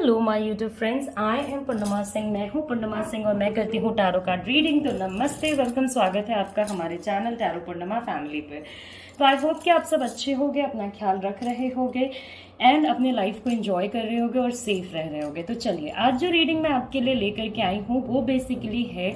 Hello my YouTube friends, I am Purnima Singh. मैं हूँ पूर्णिमा सिंह और मैं करती हूँ टैरो कार्ड रीडिंग। तो नमस्ते, वेलकम, स्वागत है आपका हमारे चैनल टैरो पूर्णिमा फैमिली पे। तो आई होप कि आप सब अच्छे होगे, अपना ख्याल रख रहे होगे एंड अपने लाइफ को एंजॉय कर रहे होगे और सेफ रह रहे होगे। तो चलिए, आज जो रीडिंग मैं आपके लिए लेकर के आई हूँ वो बेसिकली है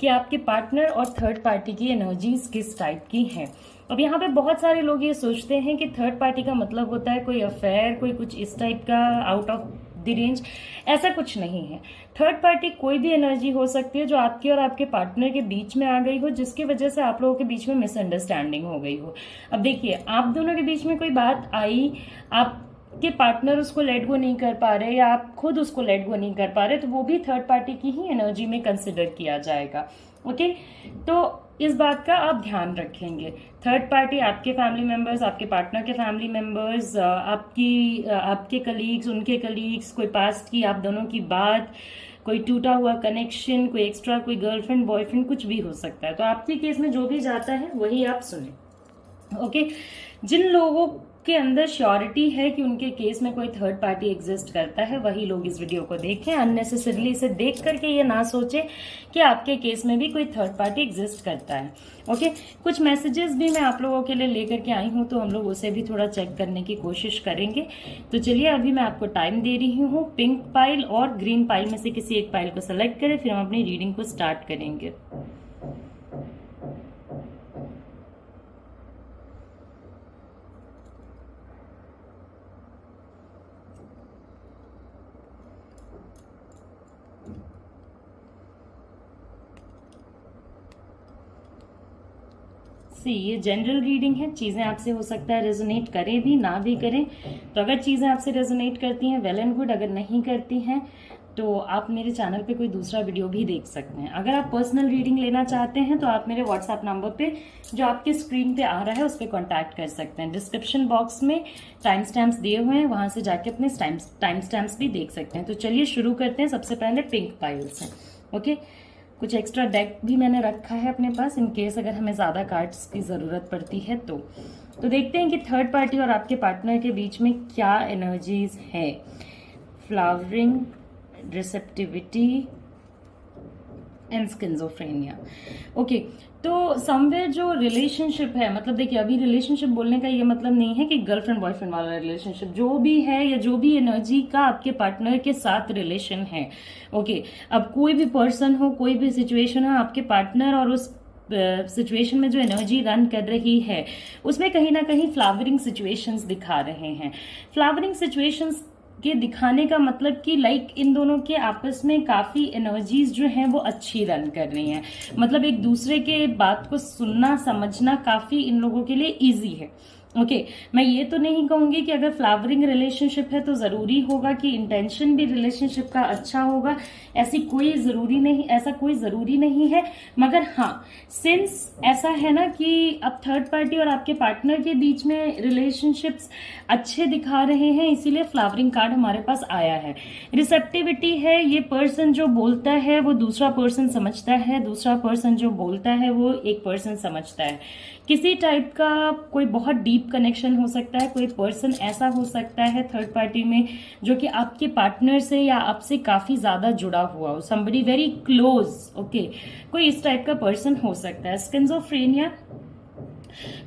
कि आपके पार्टनर और थर्ड पार्टी की एनर्जीज किस टाइप की हैं। अब यहाँ पे बहुत सारे लोग ये सोचते हैं कि थर्ड पार्टी का मतलब होता है कोई अफेयर, कोई कुछ इस टाइप का आउट ऑफ द रेंज। ऐसा कुछ नहीं है। थर्ड पार्टी कोई भी एनर्जी हो सकती है जो आपके और आपके पार्टनर के बीच में आ गई हो, जिसकी वजह से आप लोगों के बीच में मिसअंडरस्टैंडिंग हो गई हो। अब देखिए, आप दोनों के बीच में कोई बात आई, आपके पार्टनर उसको लेट गो नहीं कर पा रहे या आप खुद उसको लेट गो नहीं कर पा रहे, तो वो भी थर्ड पार्टी की ही एनर्जी में कंसिडर किया जाएगा। ओके, तो इस बात का आप ध्यान रखेंगे। थर्ड पार्टी आपके फैमिली मेंबर्स, आपके पार्टनर के फैमिली मेंबर्स, आपके कलीग्स, उनके कलीग्स, कोई पास्ट की आप दोनों की बात, कोई टूटा हुआ कनेक्शन, कोई एक्स्ट्रा, कोई गर्लफ्रेंड बॉयफ्रेंड, कुछ भी हो सकता है। तो आपके केस में जो भी जाता है वही आप सुने। ओके, जिन लोगों के अंदर श्योरिटी है कि उनके केस में कोई थर्ड पार्टी एग्जिस्ट करता है, वही लोग इस वीडियो को देखें। अननेसेसरली इसे देख करके ये ना सोचें कि आपके केस में भी कोई थर्ड पार्टी एग्जिस्ट करता है। ओके, कुछ मैसेजेस भी मैं आप लोगों के लिए लेकर के आई हूं, तो हम लोग उसे भी थोड़ा चेक करने की कोशिश करेंगे। तो चलिए, अभी मैं आपको टाइम दे रही हूँ। पिंक पाइल और ग्रीन पाइल में से किसी एक पाइल को सेलेक्ट करें, फिर हम अपनी रीडिंग को स्टार्ट करेंगे। ये जनरल रीडिंग है। चीजें आपसे हो सकता है रेजोनेट करें भी, ना भी करें। तो अगर चीजें आपसे रेजोनेट करती हैं, वेल एंड गुड। अगर नहीं करती हैं तो आप मेरे चैनल पे कोई दूसरा वीडियो भी देख सकते हैं। अगर आप पर्सनल रीडिंग लेना चाहते हैं तो आप मेरे व्हाट्सएप नंबर पे जो आपके स्क्रीन पे आ रहा है उस पर कॉन्टैक्ट कर सकते हैं। डिस्क्रिप्शन बॉक्स में टाइम स्टैम्प्स दिए हुए हैं, वहां से जाके अपने टाइम स्टैम्प्स भी देख सकते हैं। तो चलिए शुरू करते हैं सबसे पहले पिंक पाइल से। ओके, कुछ एक्स्ट्रा डेक भी मैंने रखा है अपने पास इन केस अगर हमें ज्यादा कार्ड्स की जरूरत पड़ती है तो देखते हैं कि थर्ड पार्टी और आपके पार्टनर के बीच में क्या एनर्जीज है। Flowering, receptivity and schizophrenia. Okay, तो समवेयर जो रिलेशनशिप है, मतलब देखिए, अभी रिलेशनशिप बोलने का ये मतलब नहीं है कि गर्लफ्रेंड बॉयफ्रेंड वाला रिलेशनशिप, जो भी है या जो भी एनर्जी का आपके पार्टनर के साथ रिलेशन है। ओके, अब कोई भी पर्सन हो, कोई भी सिचुएशन हो, आपके पार्टनर और उस सिचुएशन में जो एनर्जी रन कर रही है उसमें कहीं ना कहीं फ्लावरिंग सिचुएशंस दिखा रहे हैं। फ्लावरिंग सिचुएशंस के दिखाने का मतलब कि इन दोनों के आपस में काफी एनर्जीज जो हैं वो अच्छी रन कर रही हैं। मतलब एक दूसरे के बात को सुनना समझना काफी इन लोगों के लिए इजी है। ओके, मैं ये तो नहीं कहूंगी कि अगर फ्लावरिंग रिलेशनशिप है तो जरूरी होगा कि इंटेंशन भी रिलेशनशिप का अच्छा होगा। ऐसा कोई जरूरी नहीं है। मगर हाँ, सिंस ऐसा है ना कि अब थर्ड पार्टी और आपके पार्टनर के बीच में रिलेशनशिप्स अच्छे दिखा रहे हैं, इसीलिए फ्लावरिंग कार्ड हमारे पास आया है। रिसेप्टिविटी है, ये पर्सन जो बोलता है वो दूसरा पर्सन समझता है, दूसरा पर्सन जो बोलता है वो एक पर्सन समझता है। किसी टाइप का कोई बहुत डीप कनेक्शन हो सकता है, कोई पर्सन ऐसा हो सकता है थर्ड पार्टी में जो कि आपके पार्टनर से या आपसे काफी ज्यादा जुड़ा हुआ हो, समबडी वेरी क्लोज। ओके, कोई इस टाइप का पर्सन हो सकता है। स्किज़ोफ्रेनिया,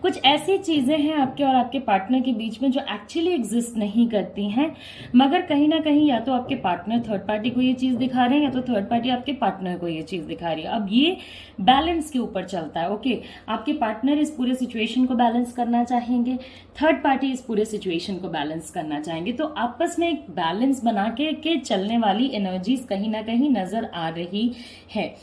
कुछ ऐसी चीजें हैं आपके और आपके पार्टनर के बीच में जो एक्चुअली एग्जिस्ट नहीं करती हैं, मगर कहीं ना कहीं या तो आपके पार्टनर थर्ड पार्टी को ये चीज दिखा रहे हैं या तो थर्ड पार्टी आपके पार्टनर को ये चीज दिखा रही है। अब ये बैलेंस के ऊपर चलता है। ओके, आपके पार्टनर इस पूरे सिचुएशन को बैलेंस करना चाहेंगे, थर्ड पार्टी इस पूरे सिचुएशन को बैलेंस करना चाहेंगे। तो आपस में एक बैलेंस बना के चलने वाली एनर्जीज कहीं ना कहीं नजर आ रही है।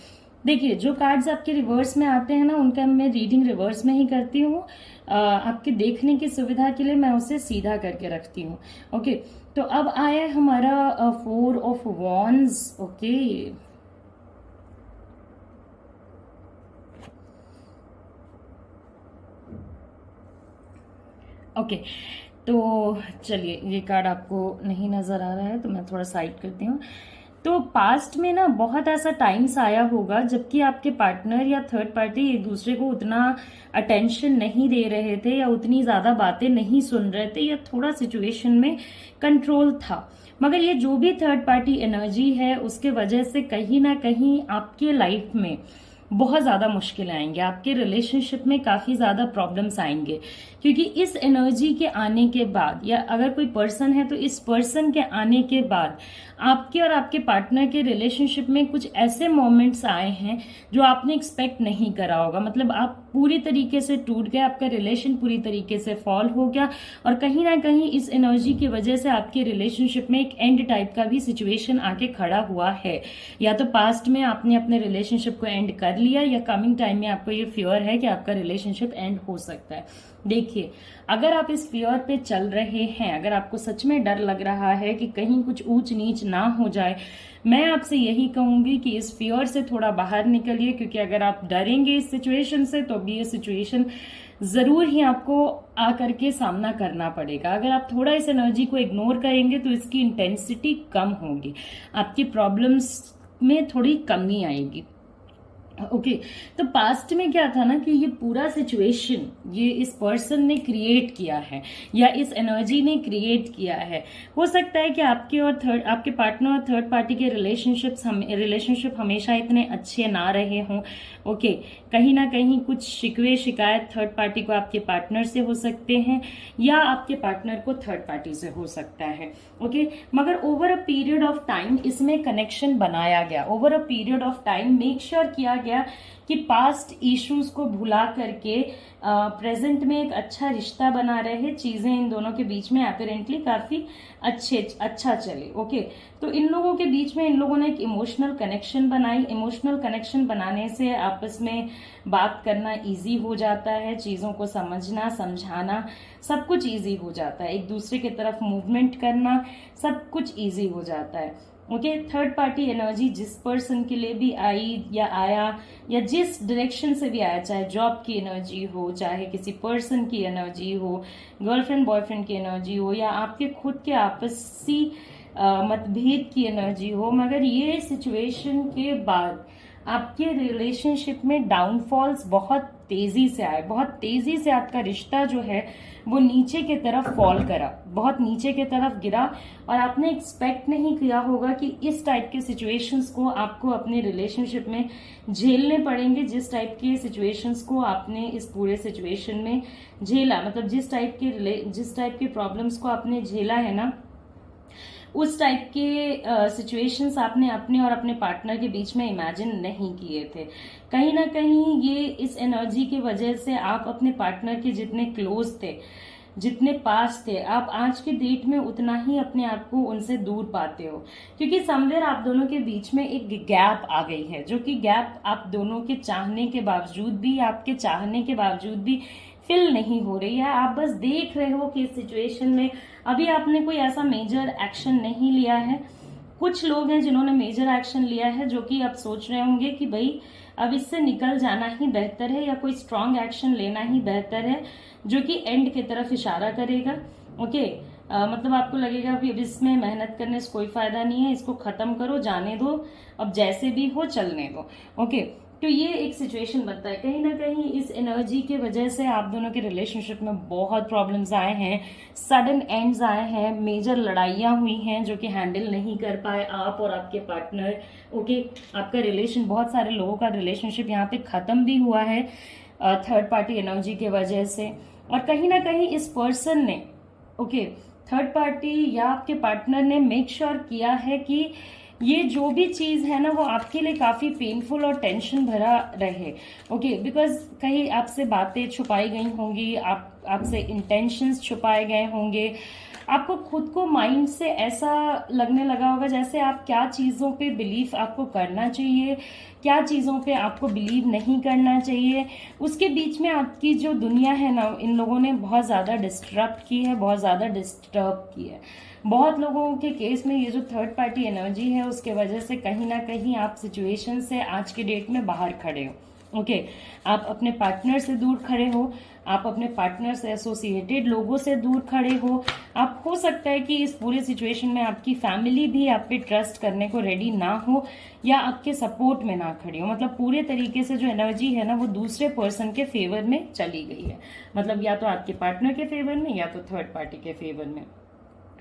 देखिए, जो कार्ड्स आपके रिवर्स में आते हैं ना, उनका मैं रीडिंग रिवर्स में ही करती हूँ। आपके देखने की सुविधा के लिए मैं उसे सीधा करके रखती हूँ। ओके, तो अब आया है हमारा 4 ऑफ वॉन्ड्स। ओके, ओके, तो चलिए, ये कार्ड आपको नहीं नजर आ रहा है तो मैं थोड़ा साइड करती हूँ। तो पास्ट में ना बहुत ऐसा टाइम्स आया होगा जबकि आपके पार्टनर या थर्ड पार्टी एक दूसरे को उतना अटेंशन नहीं दे रहे थे या उतनी ज्यादा बातें नहीं सुन रहे थे या थोड़ा सिचुएशन में कंट्रोल था। मगर ये जो भी थर्ड पार्टी एनर्जी है उसके वजह से कहीं ना कहीं आपके लाइफ में बहुत ज्यादा मुश्किल आएंगे, आपके रिलेशनशिप में काफी ज्यादा प्रॉब्लम्स आएंगे, क्योंकि इस एनर्जी के आने के बाद या अगर कोई पर्सन है तो इस पर्सन के आने के बाद आपके और आपके पार्टनर के रिलेशनशिप में कुछ ऐसे मोमेंट्स आए हैं जो आपने एक्सपेक्ट नहीं करा होगा। मतलब आप पूरी तरीके से टूट गए, आपका रिलेशन पूरी तरीके से फॉल हो गया और कहीं ना कहीं इस एनर्जी की वजह से आपके रिलेशनशिप में एक एंड टाइप का भी सिचुएशन आके खड़ा हुआ है। या तो पास्ट में आपने अपने रिलेशनशिप को एंड कर लिया या कमिंग टाइम में आपको ये फियर है कि आपका रिलेशनशिप एंड हो सकता है। देखिए, अगर आप इस फियर पे चल रहे हैं, अगर आपको सच में डर लग रहा है कि कहीं कुछ ऊंच नीच ना हो जाए, मैं आपसे यही कहूंगी कि इस फियर से थोड़ा बाहर निकलिए, क्योंकि अगर आप डरेंगे इस सिचुएशन से तो भी ये सिचुएशन जरूर ही आपको आकर के सामना करना पड़ेगा। अगर आप थोड़ा इस एनर्जी को इग्नोर करेंगे तो इसकी इंटेंसिटी कम होगी, आपकी प्रॉब्लम्स में थोड़ी कमी आएगी। ओके तो पास्ट में क्या था ना कि ये पूरा सिचुएशन ये इस पर्सन ने क्रिएट किया है या इस एनर्जी ने क्रिएट किया है। हो सकता है कि आपके पार्टनर और थर्ड पार्टी के रिलेशनशिप हमेशा इतने अच्छे ना रहे हों। ओके कहीं ना कहीं कुछ शिकवे शिकायत थर्ड पार्टी को आपके पार्टनर से हो सकते हैं या आपके पार्टनर को थर्ड पार्टी से हो सकता है। ओके मगर over a period of time इसमें कनेक्शन बनाया गया, over a period of time make sure किया गया कि पास्ट इश्यूज को भुला करके प्रेजेंट में एक अच्छा रिश्ता बना रहे, चीजें इन दोनों के बीच में अपेरेंटली काफी अच्छा चले। ओके तो इन लोगों के बीच में इन लोगों ने एक इमोशनल कनेक्शन बनाई। इमोशनल कनेक्शन बनाने से आपस में बात करना इजी हो जाता है, चीजों को समझना समझाना सब कुछ इजी हो जाता है, एक दूसरे की तरफ मूवमेंट करना सब कुछ इजी हो जाता है। ओके थर्ड पार्टी एनर्जी जिस पर्सन के लिए भी आई या आया या जिस डायरेक्शन से भी आया, चाहे जॉब की एनर्जी हो, चाहे किसी पर्सन की एनर्जी हो, गर्लफ्रेंड बॉयफ्रेंड की एनर्जी हो या आपके खुद के आपसी मतभेद की एनर्जी हो, मगर ये सिचुएशन के बाद आपके रिलेशनशिप में डाउनफॉल्स बहुत तेजी से आए, बहुत तेजी से आपका रिश्ता जो है वो नीचे की तरफ फॉल करा, बहुत नीचे की तरफ गिरा और आपने एक्सपेक्ट नहीं किया होगा कि इस टाइप के सिचुएशंस को आपको अपने रिलेशनशिप में झेलने पड़ेंगे। जिस टाइप के सिचुएशंस को आपने इस पूरे सिचुएशन में झेला, मतलब जिस टाइप के प्रॉब्लम्स को आपने झेला है ना, उस टाइप के सिचुएशंस आपने अपने और अपने पार्टनर के बीच में इमेजिन नहीं किए थे। कहीं ना कहीं ये इस एनर्जी की वजह से आप अपने पार्टनर के जितने क्लोज थे, जितने पास थे, आप आज के डेट में उतना ही अपने आप को उनसे दूर पाते हो, क्योंकि समवेयर आप दोनों के बीच में एक गैप आ गई है, जो कि गैप आप दोनों के चाहने के बावजूद भी, आपके चाहने के बावजूद भी फिल नहीं हो रही है। आप बस देख रहे हो कि इस सिचुएशन में अभी आपने कोई ऐसा मेजर एक्शन नहीं लिया है। कुछ लोग हैं जिन्होंने मेजर एक्शन लिया है, जो कि आप सोच रहे होंगे कि भाई अब इससे निकल जाना ही बेहतर है या कोई स्ट्रांग एक्शन लेना ही बेहतर है, जो कि एंड की तरफ इशारा करेगा। ओके मतलब आपको लगेगा कि अब इसमें मेहनत करने से कोई फायदा नहीं है, इसको खत्म करो, जाने दो, अब जैसे भी हो चलने दो। ओके तो ये एक सिचुएशन बनता है। कहीं ना कहीं इस एनर्जी के वजह से आप दोनों के रिलेशनशिप में बहुत प्रॉब्लम्स आए हैं, सडन एंड्स आए हैं, मेजर लड़ाइयाँ हुई हैं जो कि हैंडल नहीं कर पाए आप और आपके पार्टनर। ओके आपका रिलेशन, बहुत सारे लोगों का रिलेशनशिप यहाँ पे खत्म भी हुआ है थर्ड पार्टी एनर्जी के वजह से। और कहीं ना कहीं इस पर्सन ने थर्ड पार्टी या आपके पार्टनर ने मेक श्योर किया है कि ये जो भी चीज है ना वो आपके लिए काफी पेनफुल और टेंशन भरा रहे। ओके बिकॉज कहीं आपसे बातें छुपाई गई होंगी, आपसे इंटेंशंस छुपाए गए होंगे, आपको खुद को माइंड से ऐसा लगने लगा होगा जैसे आप क्या चीजों पे बिलीव आपको करना चाहिए, क्या चीजों पे आपको बिलीव नहीं करना चाहिए। उसके बीच में आपकी जो दुनिया है ना, इन लोगों ने बहुत ज्यादा डिस्टर्ब की है, बहुत ज्यादा डिस्टर्ब की है। बहुत लोगों के केस में ये जो थर्ड पार्टी एनर्जी है उसके वजह से कहीं ना कहीं आप सिचुएशन से आज के डेट में बाहर खड़े हो। ओके आप अपने पार्टनर से दूर खड़े हो, आप अपने पार्टनर से एसोसिएटेड लोगों से दूर खड़े हो। आप हो सकता है कि इस पूरे सिचुएशन में आपकी फैमिली भी आप पे ट्रस्ट करने को रेडी ना हो या आपके सपोर्ट में ना खड़ी हो। मतलब पूरे तरीके से जो एनर्जी है ना वो दूसरे पर्सन के फेवर में चली गई है। मतलब या तो आपके पार्टनर के फेवर में या तो थर्ड पार्टी के फेवर में।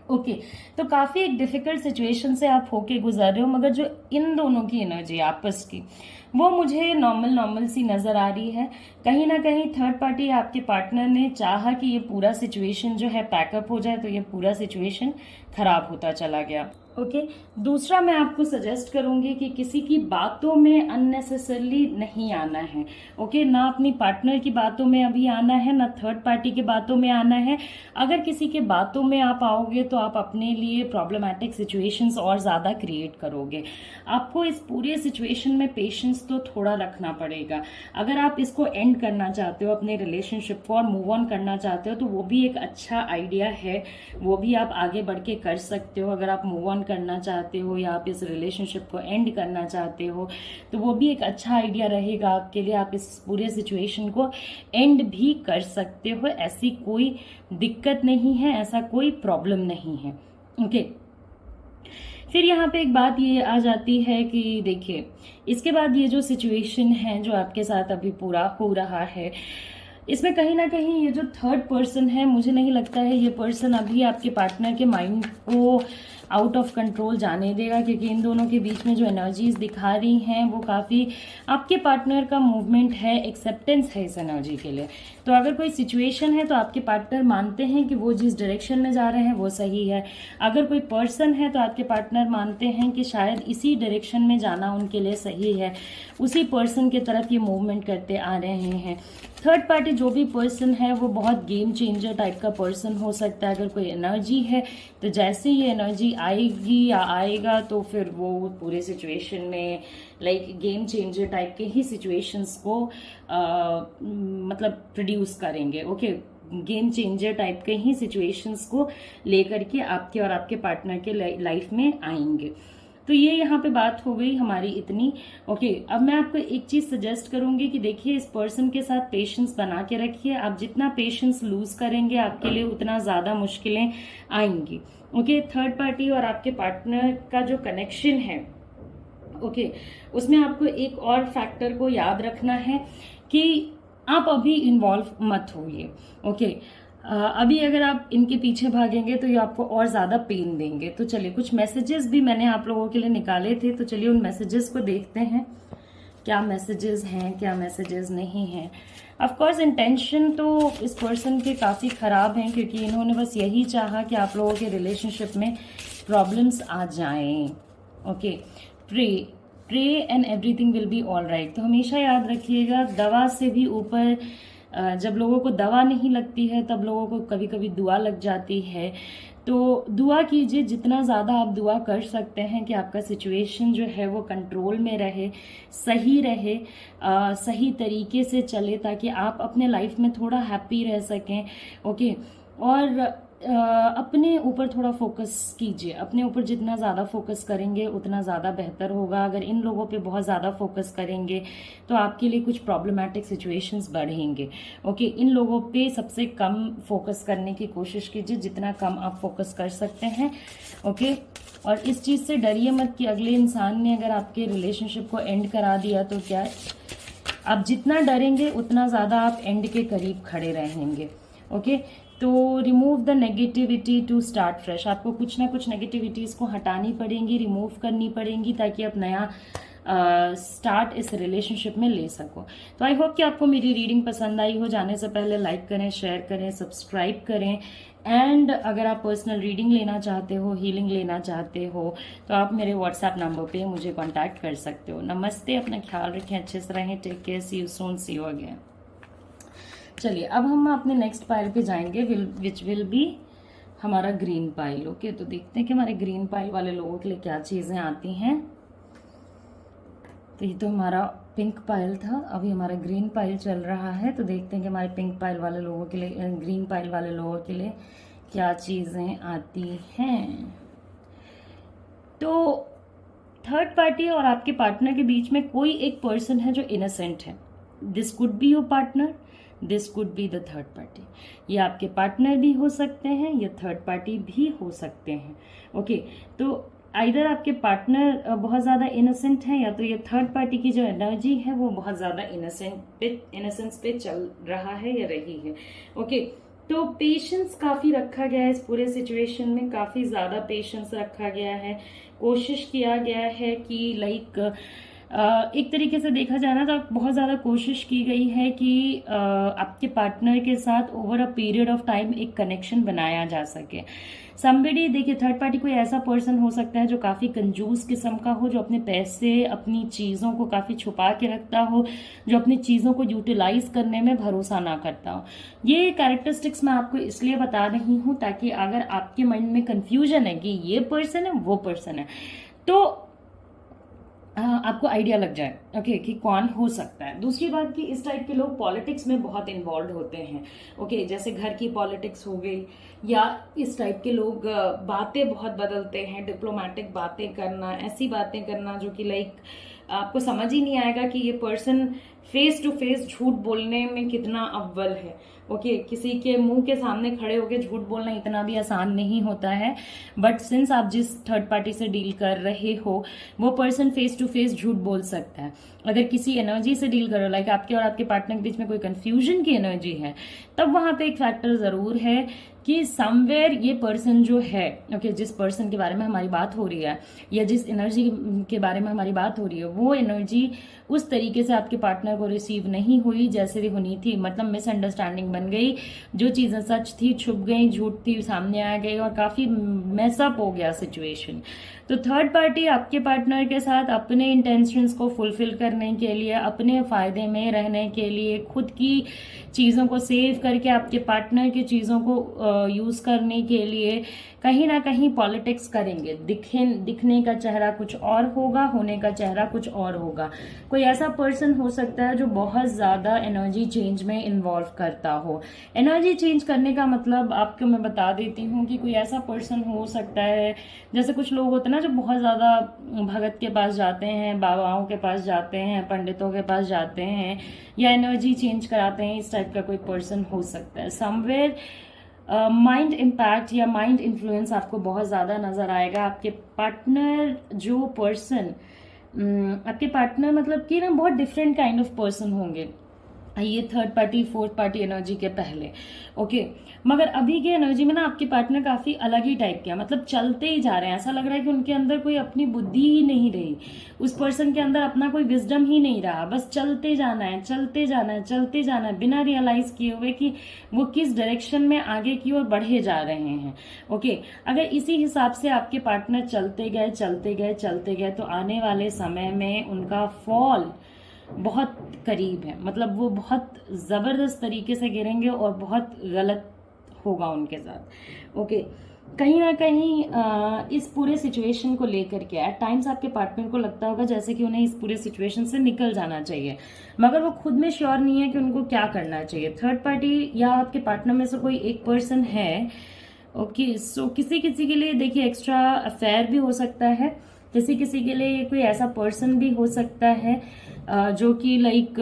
ओके तो काफी एक डिफिकल्ट सिचुएशन से आप होके गुजर रहे हो, मगर जो इन दोनों की एनर्जी आपस की वो मुझे नॉर्मल सी नजर आ रही है। कहीं ना कहीं थर्ड पार्टी आपके पार्टनर ने चाहा कि ये पूरा सिचुएशन जो है पैकअप हो जाए, तो ये पूरा सिचुएशन खराब होता चला गया। ओके दूसरा मैं आपको सजेस्ट करूंगी कि किसी की बातों में अननेसेसरली नहीं आना है। ओके ना अपनी पार्टनर की बातों में अभी आना है, ना थर्ड पार्टी की बातों में आना है। अगर किसी के बातों में आप आओगे तो आप अपने लिए प्रॉब्लमैटिक सिचुएशंस और ज्यादा क्रिएट करोगे। आपको इस पूरे सिचुएशन में पेशेंस तो थोड़ा रखना पड़ेगा। अगर आप इसको एंड करना चाहते हो अपने रिलेशनशिप को और मूव ऑन करना चाहते हो तो वो भी एक अच्छा आइडिया है, वो भी आप आगे बढ़ के कर सकते हो। अगर आप मूव ऑन करना चाहते हो या आप इस रिलेशनशिप को एंड करना चाहते हो तो वो भी एक अच्छा आइडिया रहेगा आपके लिए। आप इस पूरे सिचुएशन को एंड भी कर सकते हो, ऐसी कोई दिक्कत नहीं है, ऐसा कोई प्रॉब्लम नहीं है। ओके फिर यहाँ पे एक बात ये आ जाती है कि देखिए इसके बाद ये जो सिचुएशन है जो आपके साथ अभी पूरा हो रहा है, इसमें कहीं ना कहीं ये जो थर्ड पर्सन है, मुझे नहीं लगता है ये पर्सन अभी आपके पार्टनर के माइंड को आउट ऑफ कंट्रोल जाने देगा, क्योंकि इन दोनों के बीच में जो एनर्जीज दिखा रही हैं वो काफ़ी आपके पार्टनर का मूवमेंट है, एक्सेप्टेंस है इस एनर्जी के लिए। तो अगर कोई सिचुएशन है तो आपके पार्टनर मानते हैं कि वो जिस डायरेक्शन में जा रहे हैं वो सही है। अगर कोई पर्सन है तो आपके पार्टनर मानते हैं कि शायद इसी डायरेक्शन में जाना उनके लिए सही है, उसी पर्सन की तरफ ये मूवमेंट करते आ रहे हैं। थर्ड पार्टी जो भी पर्सन है वो बहुत गेम चेंजर टाइप का पर्सन हो सकता है। अगर कोई एनर्जी है तो जैसे ये एनर्जी आएगी या आएगा तो फिर वो पूरे सिचुएशन में लाइक गेम चेंजर टाइप के ही सिचुएशंस को मतलब प्रोड्यूस करेंगे। ओके गेम चेंजर टाइप के ही सिचुएशंस को लेकर के आपके और आपके पार्टनर के लाइफ में आएंगे। तो ये यहाँ पे बात हो गई हमारी इतनी। ओके अब मैं आपको एक चीज सजेस्ट करूंगी कि देखिए इस पर्सन के साथ पेशेंस बना के रखिए। आप जितना पेशेंस लूज करेंगे आपके लिए उतना ज्यादा मुश्किलें आएंगी। ओके थर्ड पार्टी और आपके पार्टनर का जो कनेक्शन है ओके उसमें आपको एक और फैक्टर को याद रखना है कि आप अभी इन्वॉल्व मत होइए। ओके अभी अगर आप इनके पीछे भागेंगे तो ये आपको और ज्यादा पेन देंगे। तो चलिए कुछ मैसेजेस भी मैंने आप लोगों के लिए निकाले थे, तो चलिए उन मैसेजेस को देखते हैं क्या मैसेजेस हैं क्या मैसेजेस नहीं हैं। ऑफ कोर्स इंटेंशन तो इस पर्सन के काफी खराब हैं, क्योंकि इन्होंने बस यही चाहा कि आप लोगों के रिलेशनशिप में प्रॉब्लम्स आ जाएं। Okay pray and everything will be all right. तो हमेशा याद रखिएगा दवा से भी ऊपर जब लोगों को दवा नहीं लगती है तब लोगों को कभी कभी दुआ लग जाती है। तो दुआ कीजिए, जितना ज़्यादा आप दुआ कर सकते हैं कि आपका सिचुएशन जो है वो कंट्रोल में रहे, सही रहे, सही तरीके से चले, ताकि आप अपने लाइफ में थोड़ा हैप्पी रह सकें। ओके और अपने ऊपर थोड़ा फोकस कीजिए। अपने ऊपर जितना ज़्यादा फोकस करेंगे उतना ज़्यादा बेहतर होगा। अगर इन लोगों पे बहुत ज़्यादा फोकस करेंगे तो आपके लिए कुछ प्रॉब्लमैटिक सिचुएशंस बढ़ेंगे। ओके इन लोगों पे सबसे कम फोकस करने की कोशिश कीजिए, जितना कम आप फोकस कर सकते हैं। ओके और इस चीज़ से डरिए मत कि अगले इंसान ने अगर आपके रिलेशनशिप को एंड करा दिया तो क्या है, आप जितना डरेंगे उतना ज़्यादा आप एंड के करीब खड़े रहेंगे। ओके तो remove the negativity to start fresh. आपको कुछ ना कुछ नेगेटिविटीज को हटानी पड़ेंगी, रिमूव करनी पड़ेंगी, ताकि आप नया स्टार्ट इस रिलेशनशिप में ले सको। तो आई होप कि आपको मेरी रीडिंग पसंद आई हो। जाने से पहले लाइक करें, शेयर करें, सब्सक्राइब करें। एंड अगर आप पर्सनल रीडिंग लेना चाहते हो, हीलिंग लेना चाहते हो, तो आप मेरे व्हाट्सएप नंबर पे मुझे कांटेक्ट कर सकते हो। नमस्ते, अपना ख्याल रखें, अच्छे से रहें, take care, see you soon, see you again. चलिए अब हम अपने नेक्स्ट पाइल पे जाएंगे विच विल बी हमारा ग्रीन पाइल। ओके तो देखते हैं कि हमारे ग्रीन पाइल वाले लोगों के लिए क्या चीजें आती हैं। तो ये तो हमारा पिंक पाइल था, अभी हमारा ग्रीन पाइल चल रहा है। तो देखते हैं कि हमारे पिंक पाइल वाले लोगों के लिए, ग्रीन पाइल वाले लोगों के लिए क्या चीजें आती हैं। तो थर्ड पार्टी और आपके पार्टनर के बीच में कोई एक पर्सन है जो इनोसेंट है। This could be your partner, this could be the third party. ये आपके पार्टनर भी हो सकते हैं, ये थर्ड पार्टी भी हो सकते हैं। ओके, तो आइदर आपके पार्टनर बहुत ज़्यादा इनोसेंट है, या तो ये थर्ड पार्टी की जो एनर्जी है वो बहुत ज़्यादा इनोसेंस पे चल रहा है या रही है। ओके, तो पेशेंस काफ़ी रखा गया है इस पूरे सिचुएशन में, काफ़ी ज़्यादा पेशेंस रखा गया है। कोशिश किया गया है कि लाइक एक तरीके से देखा जाए ना तो बहुत ज़्यादा कोशिश की गई है कि आपके पार्टनर के साथ over a period of time एक कनेक्शन बनाया जा सके। समबडी, देखिए थर्ड पार्टी कोई ऐसा पर्सन हो सकता है जो काफ़ी कंजूस किस्म का हो, जो अपने पैसे, अपनी चीज़ों को काफ़ी छुपा के रखता हो, जो अपनी चीज़ों को यूटिलाइज करने में भरोसा ना करता हो। ये कैरेक्टरिस्टिक्स मैं आपको इसलिए बता रही हूँ ताकि अगर आपके माइंड में कंफ्यूजन है कि ये पर्सन है वो पर्सन है, तो आपको आइडिया लग जाए ओके कि कौन हो सकता है। दूसरी बात कि इस टाइप के लोग पॉलिटिक्स में बहुत इन्वॉल्व होते हैं। ओके, जैसे घर की पॉलिटिक्स हो गई, या इस टाइप के लोग बातें बहुत बदलते हैं, डिप्लोमेटिक बातें करना, ऐसी बातें करना जो कि लाइक आपको समझ ही नहीं आएगा कि ये पर्सन फेस टू फेस झूठ बोलने में कितना अव्वल है। ओके, किसी के मुंह के सामने खड़े होकर झूठ बोलना इतना भी आसान नहीं होता है, बट सिंस आप जिस थर्ड पार्टी से डील कर रहे हो वो पर्सन फेस टू फेस झूठ बोल सकता है। अगर किसी एनर्जी से डील कर रहे हो, लाइक आपके और आपके पार्टनर के बीच में कोई कंफ्यूजन की एनर्जी है, तब वहां पे एक फैक्टर जरूर है कि समवेयर ये पर्सन जो है, ओके, जिस पर्सन के बारे में हमारी बात हो रही है या जिस एनर्जी के बारे में हमारी बात हो रही है, वो एनर्जी उस तरीके से आपके पार्टनर को रिसीव नहीं हुई जैसे भी होनी थी। मतलब मिसअंडरस्टैंडिंग बन गई, जो चीजें सच थी छुप गई, झूठ थी सामने आ गई, और काफी मैसअप हो गया सिचुएशन। तो थर्ड पार्टी आपके पार्टनर के साथ अपने इंटेंशंस को फुलफिल करने के लिए, अपने फायदे में रहने के लिए, खुद की चीज़ों को सेव करके आपके पार्टनर की चीज़ों को यूज़ करने के लिए कहीं ना कहीं पॉलिटिक्स करेंगे। दिखने का चेहरा कुछ और होगा, होने का चेहरा कुछ और होगा। कोई ऐसा पर्सन हो सकता है जो बहुत ज़्यादा एनर्जी चेंज में इन्वॉल्व करता हो। एनर्जी चेंज करने का मतलब आपको मैं बता देती हूँ कि कोई ऐसा पर्सन हो सकता है, जैसे कुछ लोग होते हैं ना जो बहुत ज़्यादा भगत के पास जाते हैं, बाबाओं के पास जाते हैं, पंडितों के पास जाते हैं, या एनर्जी चेंज कराते हैं। इस टाइप का कोई पर्सन हो सकता है। समवेयर माइंड इम्पैक्ट या माइंड इन्फ्लुएंस आपको बहुत ज़्यादा नज़र आएगा। आपके पार्टनर जो पर्सन, आपके पार्टनर मतलब कि ना बहुत डिफरेंट काइंड ऑफ पर्सन होंगे ये third party fourth party energy के पहले। ओके, मगर अभी के एनर्जी में ना आपके पार्टनर काफी अलग ही टाइप के हैं। मतलब चलते ही जा रहे हैं, ऐसा लग रहा है कि उनके अंदर कोई अपनी बुद्धि ही नहीं रही, उस पर्सन के अंदर अपना कोई विजडम ही नहीं रहा। बस चलते जाना है, चलते जाना है, चलते जाना है, बिना रियलाइज किए हुए कि वो किस डायरेक्शन में आगे की ओर बढ़े जा रहे हैं। ओके, अगर इसी हिसाब से आपके पार्टनर चलते गए चलते गए चलते गए तो आने वाले समय में उनका फॉल बहुत करीब है। मतलब वो बहुत जबरदस्त तरीके से गिरेंगे और बहुत गलत होगा उनके साथ। ओके, कहीं ना कहीं इस पूरे सिचुएशन को लेकर के एट टाइम्स आपके पार्टनर को लगता होगा जैसे कि उन्हें इस पूरे सिचुएशन से निकल जाना चाहिए, मगर वो खुद में श्योर नहीं है कि उनको क्या करना चाहिए। थर्ड पार्टी या आपके पार्टनर में से कोई एक पर्सन है, ओके, सो किसी किसी के लिए देखिए एक्स्ट्रा अफेयर भी हो सकता है, किसी किसी के लिए कोई ऐसा पर्सन भी हो सकता है जो कि लाइक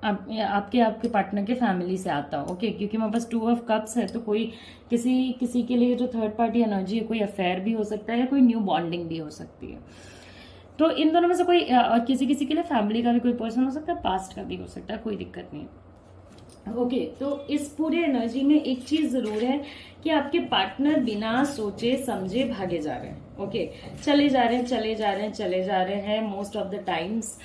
आपके पार्टनर के फैमिली से आता हो। ओके, क्योंकि मेरे पास 2 ऑफ कप्स है, तो कोई किसी के लिए जो थर्ड पार्टी एनर्जी है, कोई अफेयर भी हो सकता है, कोई न्यू बॉन्डिंग भी हो सकती है। तो इन दोनों में से कोई किसी के लिए फैमिली का भी कोई पर्सन हो सकता है, पास्ट का भी हो सकता है, कोई दिक्कत नहीं। ओके, तो इस पूरे एनर्जी में एक चीज जरूर है कि आपके पार्टनर बिना सोचे समझे भागे जा रहे हैं। ओके, चले जा रहे हैं मोस्ट ऑफ द टाइम्स।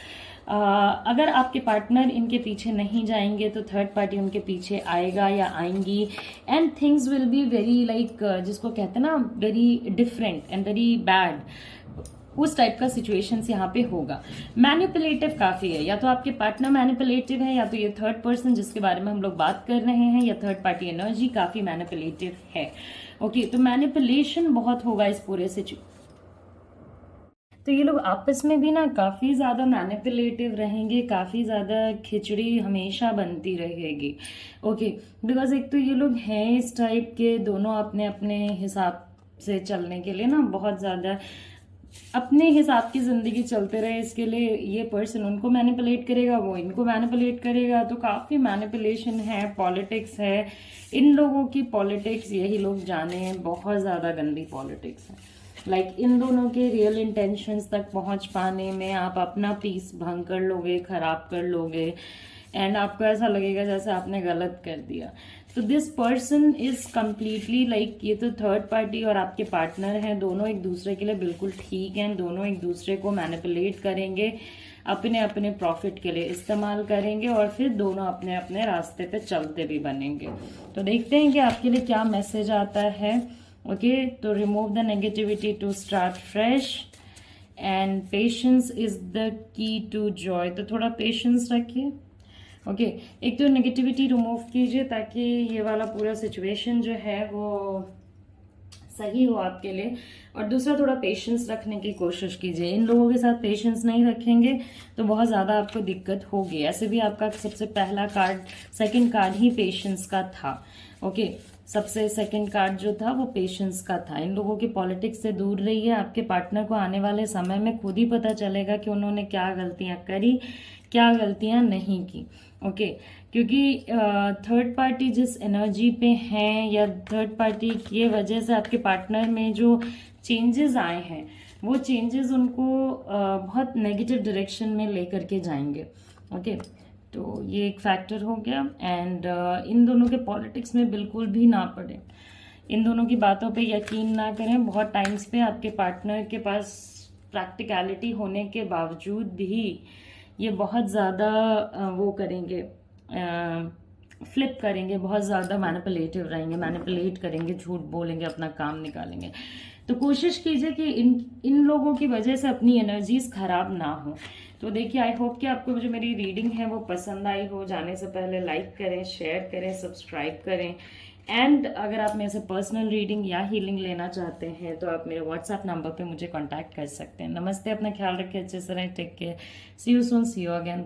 अगर आपके पार्टनर इनके पीछे नहीं जाएंगे तो थर्ड पार्टी उनके पीछे आएगा या आएंगी, and things will be very like जिसको कहते हैं ना very different and very bad. उस टाइप का सिचुएशंस यहाँ पे होगा। मैनिपुलेटिव काफी है, या तो आपके पार्टनर मैनिपुलेटिव है, या तो ये थर्ड पर्सन जिसके बारे में हम लोग बात कर रहे हैं, या थर्ड पार्टी एनर्जी काफी मैनिपुलेटिव है। ओके, तो मैनिपुलेशन बहुत होगा इस पूरे सिचुएशन। तो ये लोग आपस में भी ना काफी ज्यादा मैनिपुलेटिव रहेंगे, काफी ज्यादा खिचड़ी हमेशा बनती रहेगी। ओके, बिकॉज एक तो ये लोग हैं इस टाइप के, दोनों अपने अपने हिसाब से चलने के लिए ना बहुत ज्यादा अपने हिसाब की जिंदगी चलते रहे, इसके लिए ये पर्सन उनको मैनिपुलेट करेगा, वो इनको मैनिपुलेट करेगा। तो काफी मैनिपुलेशन है, पॉलिटिक्स है। इन लोगों की पॉलिटिक्स यही लोग जाने, बहुत ज्यादा गंदी पॉलिटिक्स है। लाइक इन दोनों के रियल इंटेंशंस तक पहुंच पाने में आप अपना पीस भंग कर लोगे, खराब कर लोगे, एंड आपको ऐसा लगेगा जैसे आपने गलत कर दिया। तो this person is completely like, ये तो थर्ड पार्टी और आपके पार्टनर हैं, दोनों एक दूसरे के लिए बिल्कुल ठीक हैं। दोनों एक दूसरे को मैनिपुलेट करेंगे, अपने अपने प्रॉफिट के लिए इस्तेमाल करेंगे, और फिर दोनों अपने अपने रास्ते पे चलते भी बनेंगे। तो देखते हैं कि आपके लिए क्या मैसेज आता है। ओके, तो remove the negativity to start fresh, and patience is the key to joy. तो थोड़ा पेशेंस रखिए। ओके, एक तो नेगेटिविटी रिमूव कीजिए ताकि ये वाला पूरा सिचुएशन जो है वो सही हो आपके लिए, और दूसरा थोड़ा पेशेंस रखने की कोशिश कीजिए। इन लोगों के साथ पेशेंस नहीं रखेंगे तो बहुत ज़्यादा आपको दिक्कत होगी। ऐसे भी आपका सबसे पहला कार्ड, सेकंड कार्ड ही पेशेंस का था। ओके, सबसे सेकंड कार्ड जो था वो पेशेंस का था। इन लोगों की पॉलिटिक्स से दूर रहिए। आपके पार्टनर को आने वाले समय में खुद ही पता चलेगा कि उन्होंने क्या गलतियां करी, क्या गलतियां नहीं की। ओके, क्योंकि थर्ड पार्टी जिस एनर्जी पे हैं, या थर्ड पार्टी की वजह से आपके पार्टनर में जो चेंजेस आए हैं, वो चेंजेस उनको बहुत नेगेटिव डायरेक्शन में लेकर के जाएंगे। ओके, तो ये एक फैक्टर हो गया। एंड इन दोनों के पॉलिटिक्स में बिल्कुल भी ना पड़े, इन दोनों की बातों पे यकीन ना करें। बहुत टाइम्स पे आपके पार्टनर के पास प्रैक्टिकलिटी होने के बावजूद भी ये बहुत ज़्यादा वो करेंगे, फ्लिप करेंगे, बहुत ज़्यादा मैनिपुलेटिव रहेंगे, मैनिपुलेट करेंगे, झूठ बोलेंगे, अपना काम निकालेंगे। तो कोशिश कीजिए कि इन लोगों की वजह से अपनी एनर्जीज खराब ना हो। तो देखिए, आई होप कि आपको जो मेरी रीडिंग है वो पसंद आई हो। जाने से पहले लाइक करें, शेयर करें, सब्सक्राइब करें। एंड अगर आप मेरे से पर्सनल रीडिंग या हीलिंग लेना चाहते हैं तो आप मेरे व्हाट्सएप नंबर पे मुझे कांटेक्ट कर सकते हैं। नमस्ते, अपना ख्याल रखें, अच्छे से रहें, take care, see you soon, see you again.